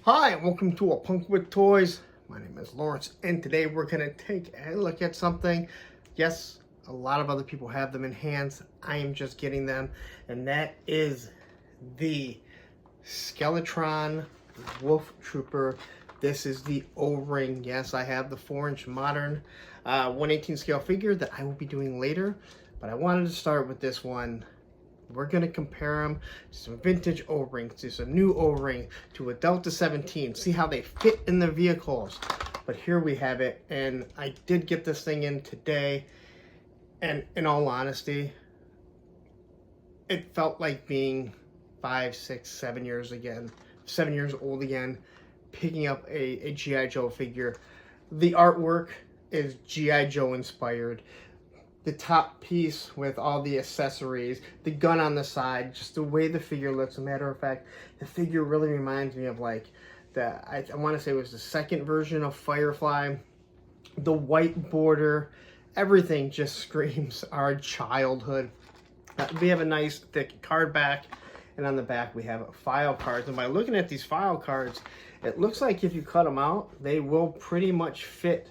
Hi, and welcome to A Punk with Toys. My name is Lawrence, and today we're going to take a look at something. Yes, a lot of other people have them in hands. I am just getting them, and that is the Skeletron Wolf Trooper. This is the O-ring. Yes, I have the 4-inch modern 1/18 scale figure that I will be doing later, but I wanted to start with this one. We're going to compare them to some vintage O-rings, to some new O-ring, to a Delta 17, see how they fit in the vehicles. But here we have it, and I did get this thing in today, and in all honesty, it felt like being 5, 6, 7 years old again, picking up a G.I. Joe figure. The artwork is G.I. Joe inspired. The top piece with all the accessories, the gun on the side, just the way the figure looks. As a matter of fact, the figure really reminds me of like I want to say it was the second version of Firefly. The white border, everything just screams our childhood. We have a nice thick card back, and on the back we have file cards. And by looking at these file cards, it looks like if you cut them out, they will pretty much fit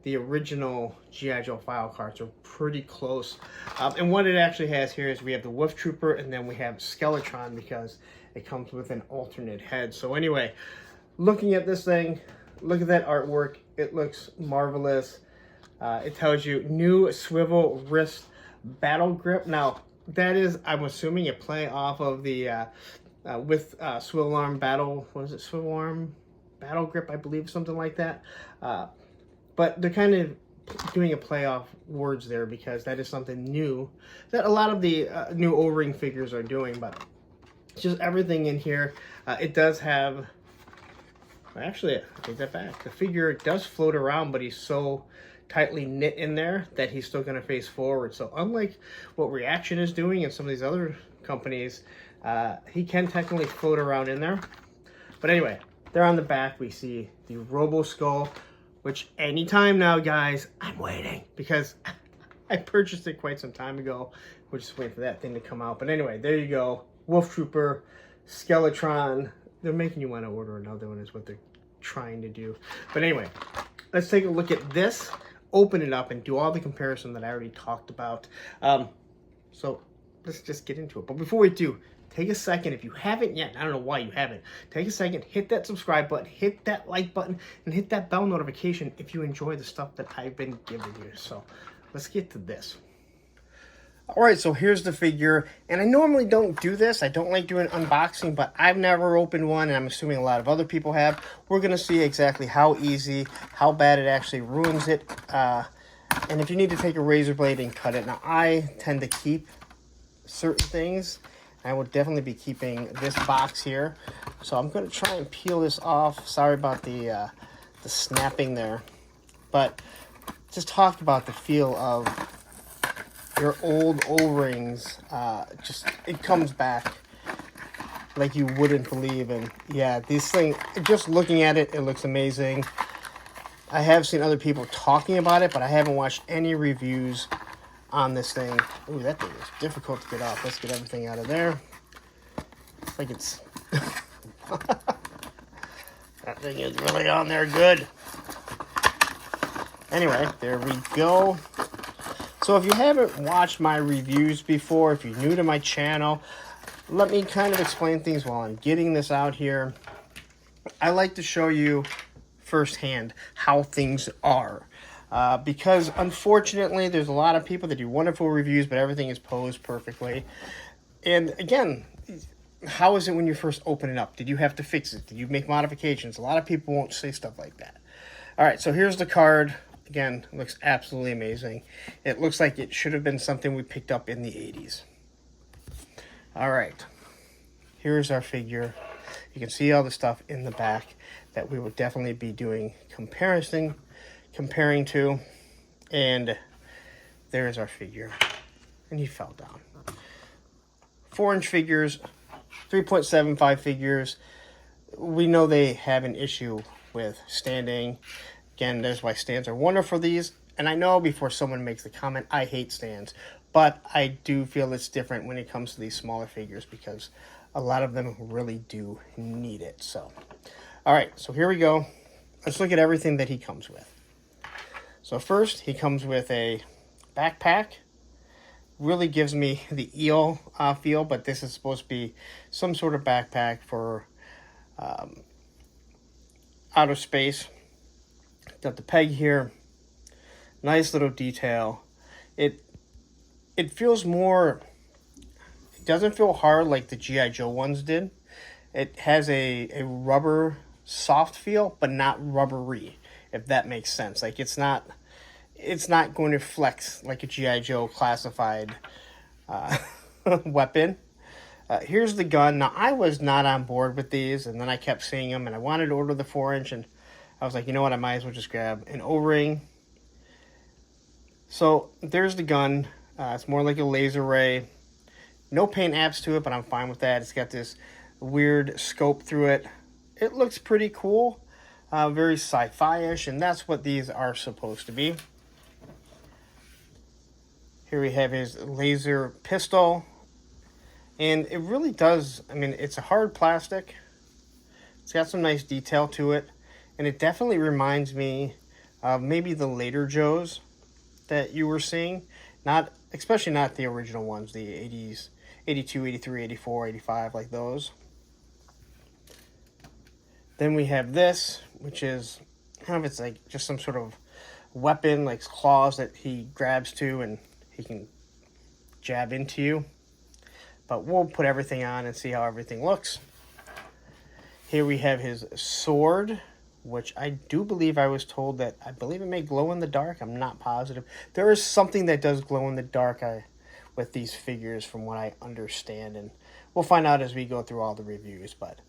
the original G.I. Joe file cards. Are pretty close. And what it actually has here is we have the Wolf Trooper, and then we have Skeletron because it comes with an alternate head. So anyway, looking at this thing, look at that artwork. It looks marvelous. It tells you new swivel wrist battle grip. Now, that is, I'm assuming, a play off of the swivel arm battle, what is it, swivel arm battle grip, I believe, something like that. But they're kind of doing a play off words there because that is something new that a lot of the new O-ring figures are doing. But just everything in here. It does have, actually, I take that back. The figure does float around, but he's so tightly knit in there that he's still going to face forward. So unlike what Reaction is doing and some of these other companies, he can technically float around in there. But anyway, there on the back we see the Robo Skull, which anytime now, guys, I'm waiting because I purchased it quite some time ago. We're just waiting for that thing to come out. But anyway, there you go. Wolf Trooper, Skeletron. They're making you want to order another one is what they're trying to do. But anyway, let's take a look at this, open it up, and do all the comparison that I already talked about. So let's just get into it. But before we do, take a second, if you haven't yet, I don't know why you haven't, take a second, hit that subscribe button, hit that like button, and hit that bell notification if you enjoy the stuff that I've been giving you. So let's get to this. Alright, so here's the figure, and I normally don't do this. I don't like doing unboxing, but I've never opened one, and I'm assuming a lot of other people have. We're going to see exactly how easy, how bad it actually ruins it, and if you need to take a razor blade and cut it. Now, I tend to keep certain things. I will definitely be keeping this box here. So I'm going to try and peel this off. Sorry about the snapping there. But just talk about the feel of your old O-rings. Just, it comes back like you wouldn't believe. And yeah, this thing, just looking at it, it looks amazing. I have seen other people talking about it, but I haven't watched any reviews on this thing. Ooh, that thing is difficult to get off. Let's get everything out of there. It's like it's that thing is really on there good. Anyway, there we go. So if you haven't watched my reviews before, if you're new to my channel, let me kind of explain things while I'm getting this out here. I like to show you firsthand how things are. Because unfortunately, there's a lot of people that do wonderful reviews, but everything is posed perfectly. And again, how is it when you first open it up? Did you have to fix it? Did you make modifications? A lot of people won't say stuff like that. All right, so here's the card. Again, it looks absolutely amazing. It looks like it should have been something we picked up in the 80s. All right, here's our figure. You can see all the stuff in the back that we will definitely be doing comparing to, and there's our figure, and he fell down. 4-inch figures, 3.75 figures, we know they have an issue with standing. Again, that's why stands are wonderful for these, and I know before someone makes the comment, I hate stands, but I do feel it's different when it comes to these smaller figures because a lot of them really do need it. So All right, so here we go. Let's look at everything that he comes with. So first, he comes with a backpack. Really gives me the eel feel, but this is supposed to be some sort of backpack for outer space. Got the peg here. Nice little detail. It feels more... It doesn't feel hard like the G.I. Joe ones did. It has a rubber soft feel, but not rubbery, if that makes sense. Like it's not going to flex like a G.I. Joe classified weapon. Here's the gun. Now, I was not on board with these, and then I kept seeing them, and I wanted to order the 4-inch, and I was like, you know what, I might as well just grab an O-ring. So, there's the gun. It's more like a laser ray. No paint apps to it, but I'm fine with that. It's got this weird scope through it. It looks pretty cool. Very sci-fi-ish, and that's what these are supposed to be. Here we have his laser pistol. And it really does, I mean, it's a hard plastic. It's got some nice detail to it. And it definitely reminds me of maybe the later Joes that you were seeing. Especially not the original ones, the 80s, 82, 83, 84, 85, like those. Then we have this, which is kind of, it's like just some sort of weapon, like claws that he grabs to and he can jab into you. But we'll put everything on and see how everything looks. Here we have his sword, which I do believe I was told that, I believe it may glow in the dark. I'm not positive. There is something that does glow in the dark with these figures from what I understand. And we'll find out as we go through all the reviews. But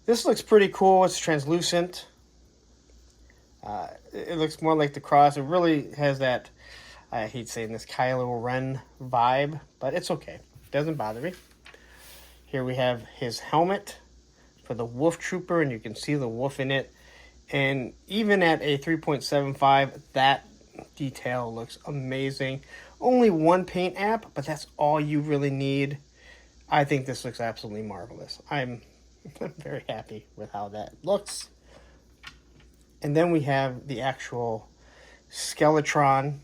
this looks pretty cool. It's translucent. It looks more like the Cross. It really has that, I hate saying this, Kylo Ren vibe. But it's okay. Doesn't bother me. Here we have his helmet for the Wolf Trooper, and you can see the wolf in it. And even at a 3.75, that detail looks amazing. Only one paint app, but that's all you really need. I think this looks absolutely marvelous. I'm very happy with how that looks. And then we have the actual Skeletron.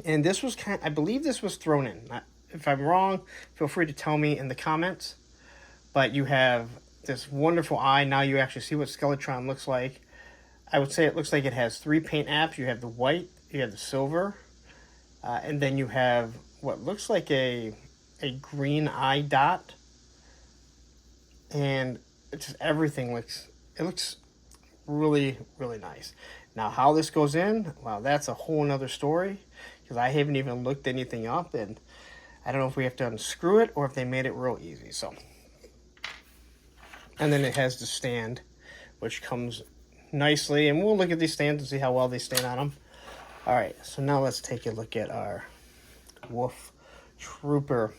And this was I believe this was thrown in. If I'm wrong, feel free to tell me in the comments. But you have this wonderful eye. Now you actually see what Skeletron looks like. I would say it looks like it has 3 paint apps. You have the white, you have the silver, and then you have what looks like a green eye dot. And it's just everything looks really, really nice. Now how this goes in, well, that's a whole nother story, because I haven't even looked anything up, and I don't know if we have to unscrew it or if they made it real easy. So, and then it has the stand, which comes nicely. And we'll look at these stands and see how well they stand on them. All right, so now let's take a look at our Wolf Trooper.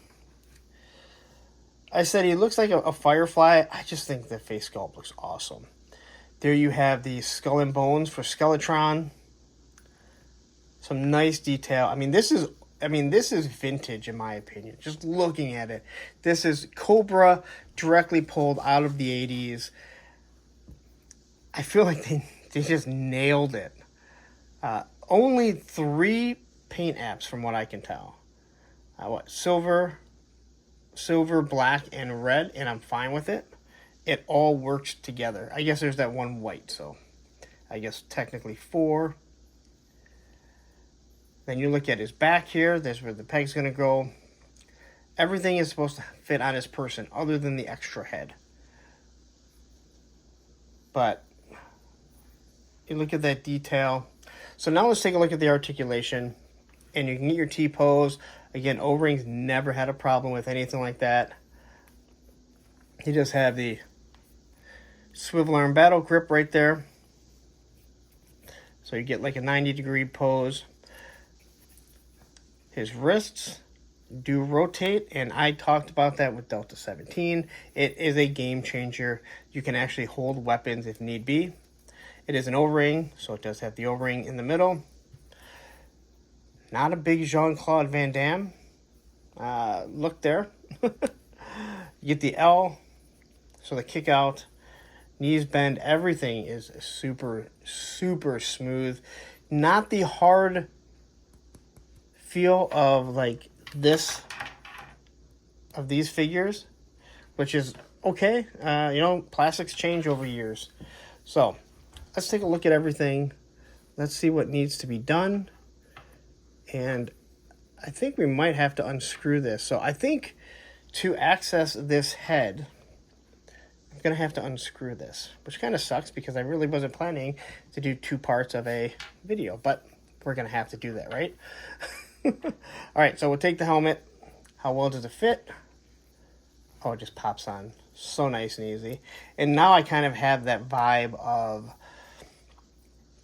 I said he looks like a firefly. I just think the face sculpt looks awesome. There you have the skull and bones for Skeletron. Some nice detail. I mean, this is vintage in my opinion. Just looking at it. This is Cobra directly pulled out of the 80s. I feel like they just nailed it. Only 3 paint apps from what I can tell. Silver, black, and red, and I'm fine with it. It all works together. I guess there's that one white, so I guess technically 4. Then you look at his back here. There's where the peg's going to go. Everything is supposed to fit on his person other than the extra head. But you look at that detail. So now let's take a look at the articulation. And you can get your T-pose. Again, O-rings never had a problem with anything like that. You just have the swivel arm battle grip right there. So you get like a 90-degree pose. His wrists do rotate, and I talked about that with Delta 17. It is a game changer. You can actually hold weapons if need be. It is an O-ring, so it does have the O-ring in the middle. Not a big Jean-Claude Van Damme look there. You get the L, so the kick out. Knees bend. Everything is super, super smooth. Not the hard feel of like this, of these figures, which is okay. You know, plastics change over years. So let's take a look at everything. Let's see what needs to be done. And I think we might have to unscrew this. So I think to access this head, I'm going to have to unscrew this, which kind of sucks because I really wasn't planning to do 2 parts of a video, but we're going to have to do that, right? All right, so we'll take the helmet. How well does it fit? Oh, it just pops on so nice and easy. And now I kind of have that vibe of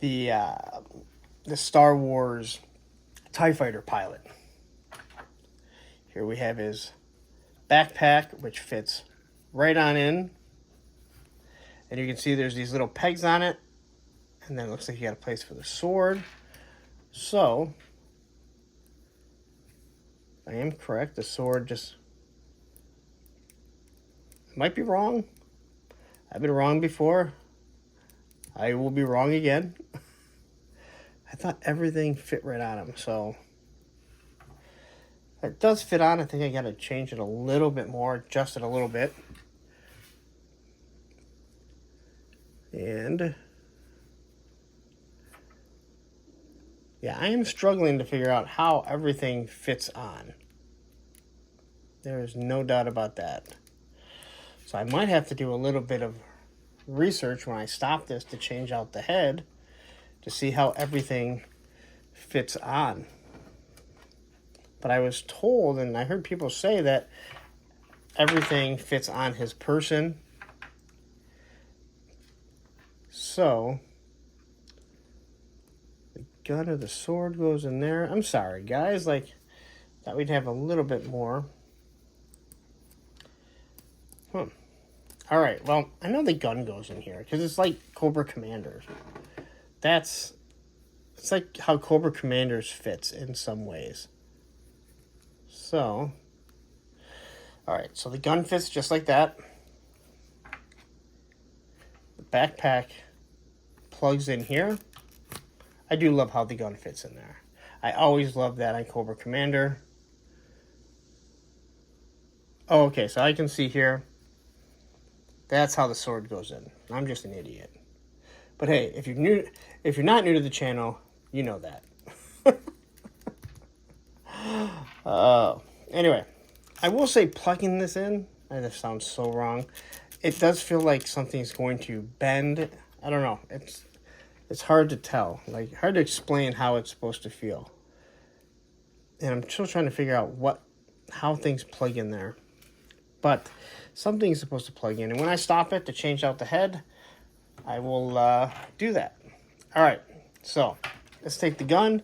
the Star Wars TIE Fighter pilot. Here we have his backpack, which fits right on in. And you can see there's these little pegs on it. And then it looks like you got a place for the sword. So, I am correct. The sword just might be wrong. I've been wrong before. I will be wrong again. I thought everything fit right on him, so it does fit on. I think I got to change it a little bit more, adjust it a little bit. And yeah, I am struggling to figure out how everything fits on. There is no doubt about that. So I might have to do a little bit of research when I stop this to change out the head to see how everything fits on. But I was told, and I heard people say that everything fits on his person. So the gun or the sword goes in there. I'm sorry, guys. Like, thought we'd have a little bit more. All right, well, I know the gun goes in here because it's like Cobra Commander's. It's like how Cobra Commander's fits in some ways. So, all right, so the gun fits just like that. The backpack plugs in here. I do love how the gun fits in there. I always love that on Cobra Commander. Oh, okay, so I can see here. That's how the sword goes in. I'm just an idiot. But hey, if you're not new to the channel, you know that. Anyway, I will say plugging this in, this sounds so wrong. It does feel like something's going to bend. I don't know. It's hard to tell. Like, hard to explain how it's supposed to feel. And I'm still trying to figure out how things plug in there. But something's supposed to plug in. And when I stop it to change out the head, I will do that. All right, so let's take the gun,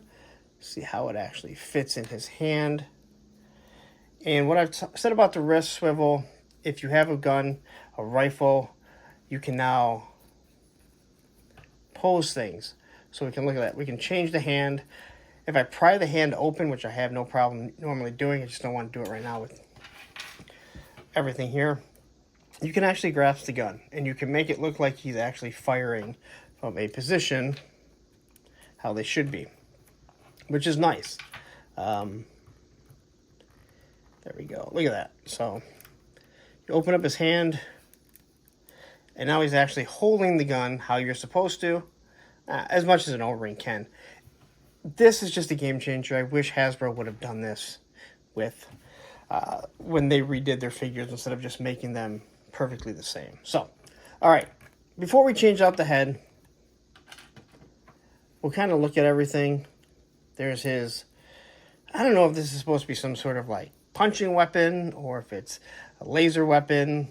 see how it actually fits in his hand. And what I've said about the wrist swivel, if you have a gun, a rifle, you can now pose things. So we can look at that. We can change the hand. If I pry the hand open, which I have no problem normally doing, I just don't want to do it right now with everything here, you can actually grasp the gun and you can make it look like he's actually firing from a position how they should be, which is nice. There we go. Look at that. So you open up his hand and now he's actually holding the gun how you're supposed to, as much as an O-ring can. This is just a game changer. I wish Hasbro would have done this with when they redid their figures instead of just making them perfectly the same. So, all right, before we change out the head, we'll kind of look at everything. There's his, I don't know if this is supposed to be some sort of like punching weapon or if it's a laser weapon.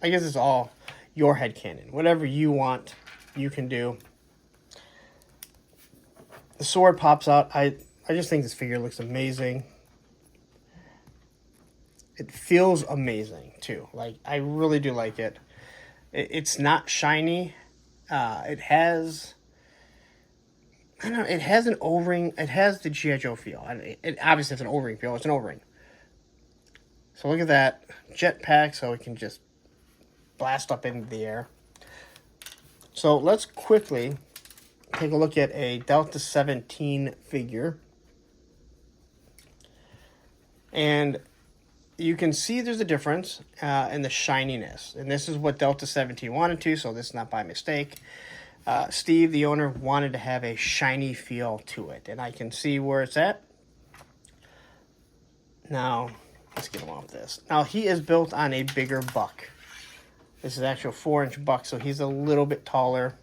I guess it's all your headcanon. Whatever you want, you can do. The sword pops out. I just think this figure looks amazing. It feels amazing, too. Like, I really do like it. It's not shiny. It has, I don't know, it has an O-ring. It has the G.I. Joe feel. It obviously has an O-ring feel. It's an O-ring. So look at that. Jetpack, so it can just blast up into the air. So let's quickly take a look at a Delta 17 figure. And you can see there's a difference in the shininess. And this is what Delta 17 wanted to, so this is not by mistake. Steve, the owner, wanted to have a shiny feel to it. And I can see where it's at. Now, let's get him off this. Now, he is built on a bigger buck. This is actual 4-inch buck, so he's a little bit taller.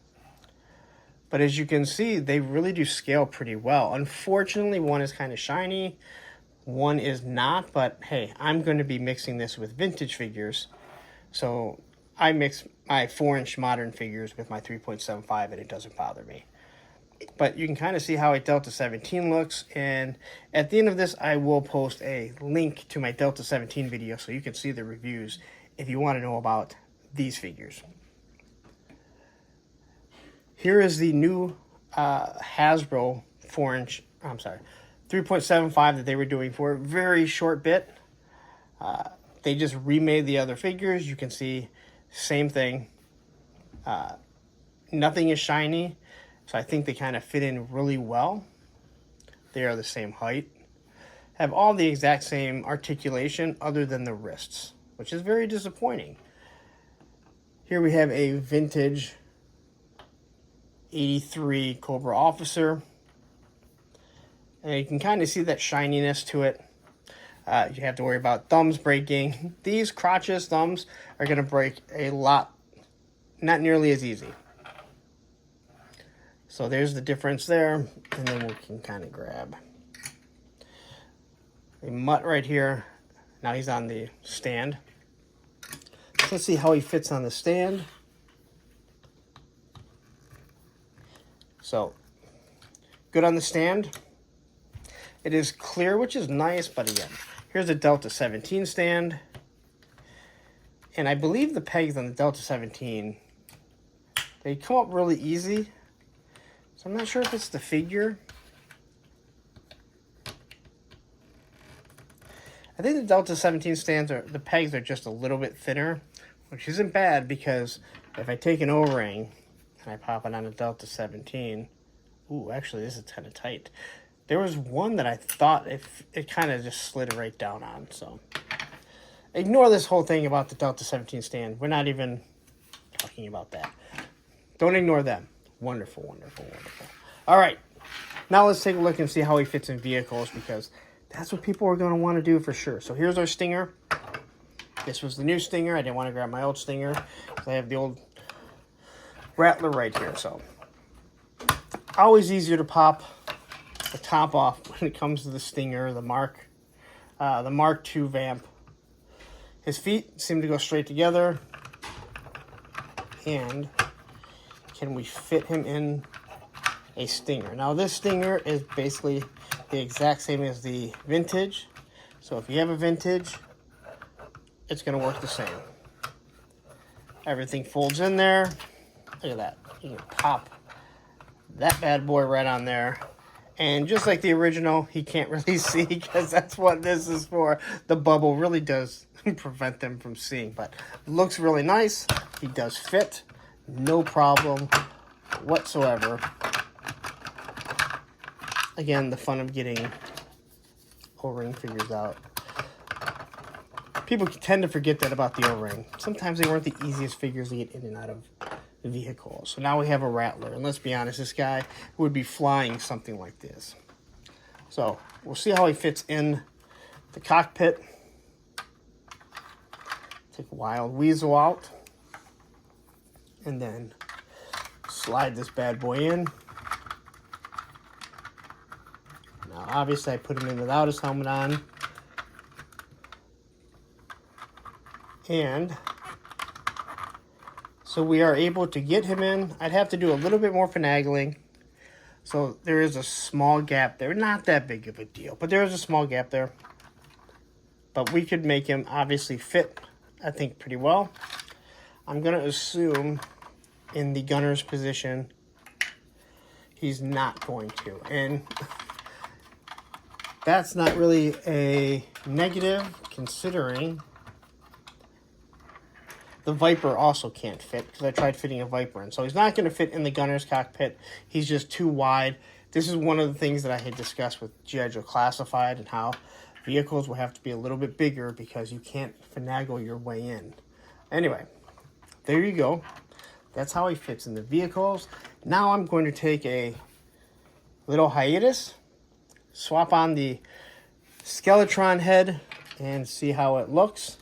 But as you can see, they really do scale pretty well. Unfortunately, one is kind of shiny. One is not, but hey, I'm going to be mixing this with vintage figures. So I mix my 4-inch modern figures with my 3.75 and it doesn't bother me. But you can kind of see how a Delta 17 looks. And at the end of this, I will post a link to my Delta 17 video so you can see the reviews if you want to know about these figures. Here is the new Hasbro 4-inch, 3.75 that they were doing for a very short bit. They just remade the other figures. You can see same thing. Nothing is shiny, so I think they kind of fit in really well. They are the same height. Have all the exact same articulation other than the wrists, which is very disappointing. Here we have a vintage 83 Cobra Officer. And you can kind of see that shininess to it. You have to worry about thumbs breaking. These crotches, thumbs, are going to break a lot, not nearly as easy. So there's the difference there. And then we can kind of grab a mutt right here. Now he's on the stand. So let's see how he fits on the stand. So, good on the stand. It is clear, which is nice, but again, here's a Delta 17 stand. And I believe the pegs on the Delta 17, they come up really easy. So I'm not sure if it's the figure. I think the Delta 17 stands, the pegs are just a little bit thinner, which isn't bad because if I take an O-ring and I pop it on a Delta 17, ooh, actually this is kind of tight. There was one that I thought it kind of just slid right down on, so ignore this whole thing about the Delta 17 stand. We're not even talking about that. Don't ignore them. Wonderful, wonderful, wonderful. All right, now let's take a look and see how he fits in vehicles because that's what people are going to want to do for sure. So here's our Stinger. This was the new Stinger. I didn't want to grab my old Stinger because I have the old Rattler right here. So always easier to pop the top off when it comes to the Stinger, the Mark II Vamp. His feet seem to go straight together. And can we fit him in a Stinger? Now this Stinger is basically the exact same as the vintage. So if you have a vintage, it's going to work the same. Everything folds in there. Look at that. You can pop that bad boy right on there. And just like the original, he can't really see because that's what this is for. The bubble really does prevent them from seeing. But looks really nice. He does fit. No problem whatsoever. Again, the fun of getting O-ring figures out. People tend to forget that about the O-ring. Sometimes they weren't the easiest figures to get in and out of the vehicle. So now we have a Rattler. And let's be honest, this guy would be flying something like this. So we'll see how he fits in the cockpit. Take Wild Weasel out. And then slide this bad boy in. Now obviously I put him in without his helmet on. And so we are able to get him in. I'd have to do a little bit more finagling. So there is a small gap there. Not that big of a deal, but there is a small gap there. But we could make him obviously fit, I think, pretty well. I'm going to assume in the gunner's position, he's not going to. And that's not really a negative considering the Viper also can't fit because I tried fitting a Viper in. So he's not going to fit in the gunner's cockpit. He's just too wide. This is one of the things that I had discussed with G.I. Joe Classified and how vehicles will have to be a little bit bigger because you can't finagle your way in. Anyway, there you go. That's how he fits in the vehicles. Now I'm going to take a little hiatus, swap on the Skeletron head, and see how it looks.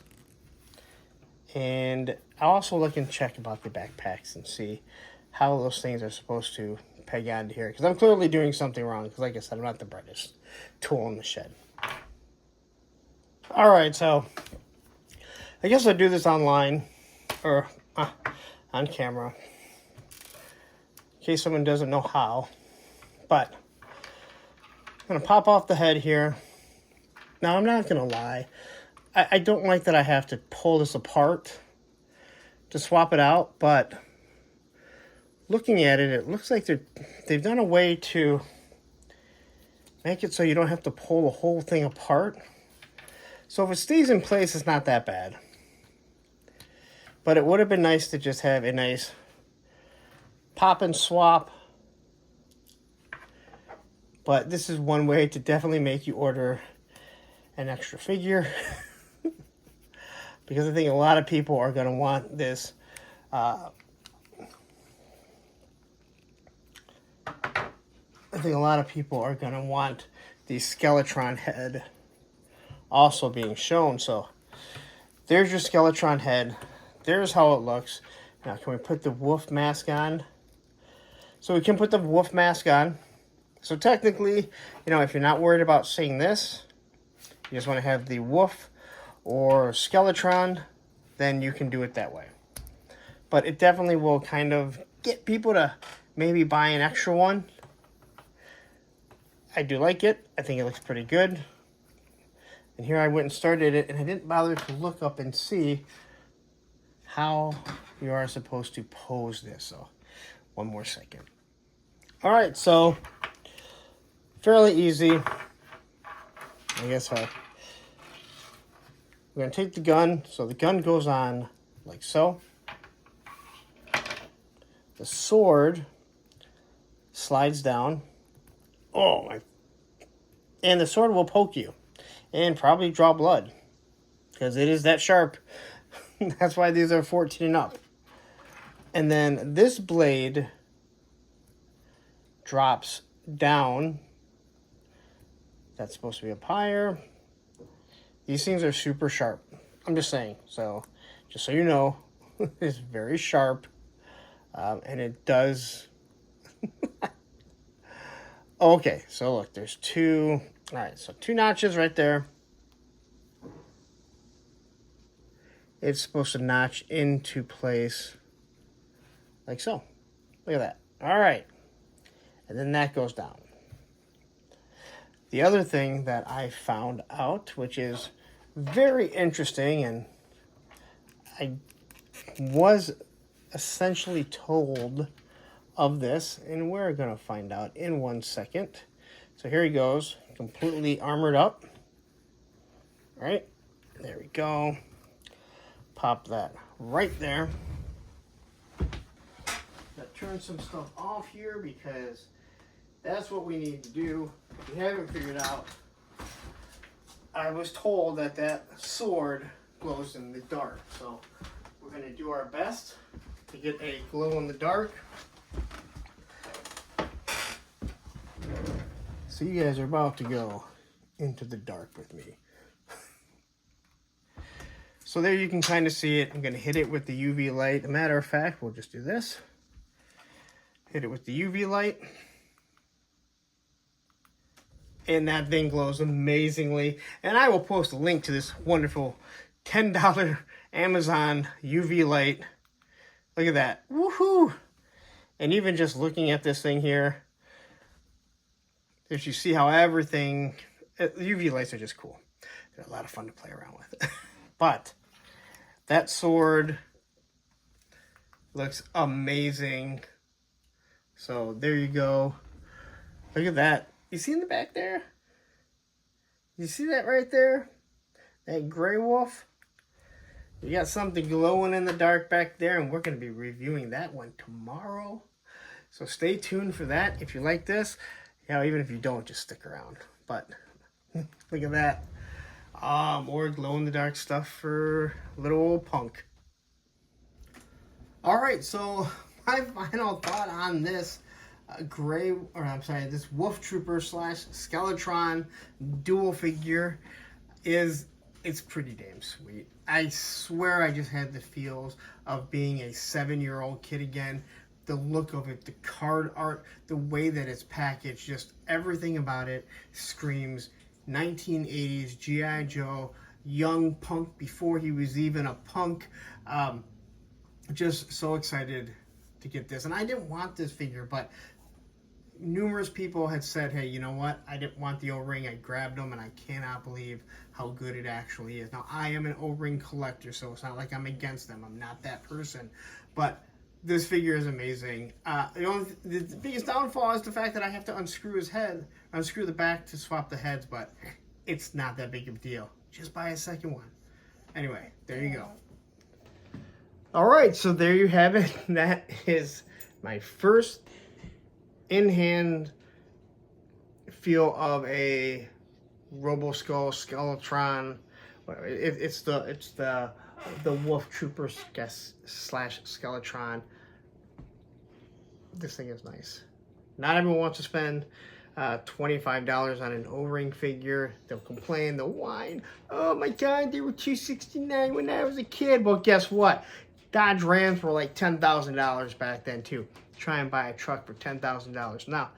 And I'll also look and check about the backpacks and see how those things are supposed to peg onto here. Because I'm clearly doing something wrong. Because like I said, I'm not the brightest tool in the shed. Alright, so I guess I'll do this online. Or on camera. In case someone doesn't know how. But I'm going to pop off the head here. Now, I'm not going to lie. I don't like that I have to pull this apart to swap it out, but looking at it, it looks like they've done a way to make it so you don't have to pull the whole thing apart. So if it stays in place, it's not that bad. But it would have been nice to just have a nice pop and swap. But this is one way to definitely make you order an extra figure. Because I think a lot of people are going to want this. I think a lot of people are going to want the Skeletron head also being shown. So there's your Skeletron head. There's how it looks. Now, can we put the wolf mask on? So we can put the wolf mask on. So technically, you know, if you're not worried about seeing this, you just want to have the wolf or Skeletron, then you can do it that way. But it definitely will kind of get people to maybe buy an extra one. I do like it. I think it looks pretty good. And here I went and started it, and I didn't bother to look up and see how you are supposed to pose this. So, one more second. All right, so fairly easy. I guess we're going to take the gun. So the gun goes on like so. The sword slides down. Oh, my. And the sword will poke you. And probably draw blood. Because it is that sharp. That's why these are 14 and up. And then this blade drops down. That's supposed to be up higher. These things are super sharp. I'm just saying. So, just so you know, it's very sharp. And it does... Okay, so look, there's two... Alright, so two notches right there. It's supposed to notch into place like so. Look at that. Alright. And then that goes down. The other thing that I found out, which is very interesting, and I was essentially told of this, and we're going to find out in 1 second. So here he goes, completely armored up. All right, there we go. Pop that right there. Gotta turn some stuff off here because that's what we need to do. If you haven't figured out, I was told that that sword glows in the dark. So we're going to do our best to get a glow in the dark. So you guys are about to go into the dark with me. So there you can kind of see it. I'm going to hit it with the UV light. As a matter of fact, we'll just do this. Hit it with the UV light. And that thing glows amazingly. And I will post a link to this wonderful $10 Amazon UV light. Look at that. Woohoo! And even just looking at this thing here, if you see how everything... UV lights are just cool. They're a lot of fun to play around with. But that sword looks amazing. So there you go. Look at that. You see in the back there? You see that right there? That gray wolf? You got something glowing in the dark back there, and we're going to be reviewing that one tomorrow. So stay tuned for that. If you like this, you know, even if you don't, just stick around. But look at that. More glow-in-the-dark stuff for little old Punk. All right, so my final thought on this this Wolf Trooper / Skeletron dual figure is it's pretty damn sweet. I swear I just had the feels of being a 7-year-old kid again. The look of it, the card art, the way that it's packaged, just everything about it screams 1980s G.I. Joe, young Punk before he was even a punk. Just so excited to get this. And I didn't want this figure, but numerous people had said, hey, you know what? I didn't want the O-ring. I grabbed them, and I cannot believe how good it actually is. Now, I am an O-ring collector, so it's not like I'm against them. I'm not that person. But this figure is amazing. The biggest downfall is the fact that I have to unscrew his head, unscrew the back to swap the heads, but it's not that big of a deal. Just buy a second one. Anyway, there you go. All right, so there you have it. That is my first in-hand feel of a Robo-Skull Skeletron. It's the Wolf Trooper / Skeletron. This thing is nice. Not everyone wants to spend $25 on an O-ring figure. They'll complain, they'll whine. Oh my God, they were $269 when I was a kid. Well, guess what? Dodge Rams were like $10,000 back then too. Try and buy a truck for $10,000. Now,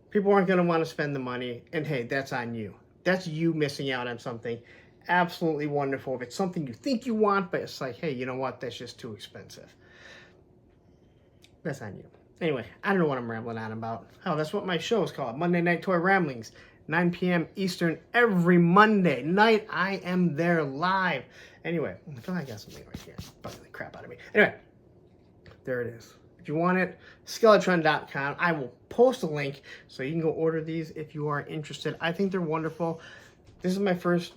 people aren't going to want to spend the money, and hey, that's on you. That's you missing out on something absolutely wonderful. If it's something you think you want, but it's like, hey, you know what? That's just too expensive. That's on you. Anyway, I don't know what I'm rambling on about. Oh, that's what my show is called, Monday Night Toy Ramblings. 9 p.m. Eastern every Monday night. I am there live. Anyway, I feel like I got something right here. Bugging the crap out of me. Anyway, there it is. If you want it, Skeletron.com. I will post a link so you can go order these if you are interested. I think they're wonderful. This is my first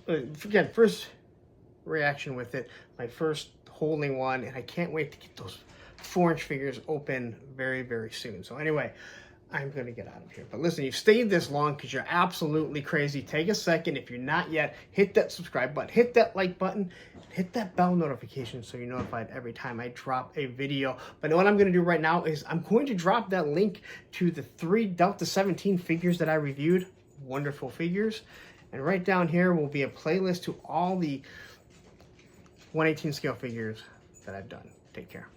reaction with it. My first holding one, and I can't wait to get those 4-inch figures open very, very soon. So anyway, I'm going to get out of here. But listen, you've stayed this long because you're absolutely crazy. Take a second. If you're not yet, hit that subscribe button, hit that like button, hit that bell notification so you're notified every time I drop a video. But what I'm going to do right now is I'm going to drop that link to the 3 Delta 17 figures that I reviewed. Wonderful figures. And right down here will be a playlist to all the 1/18 scale figures that I've done. Take care.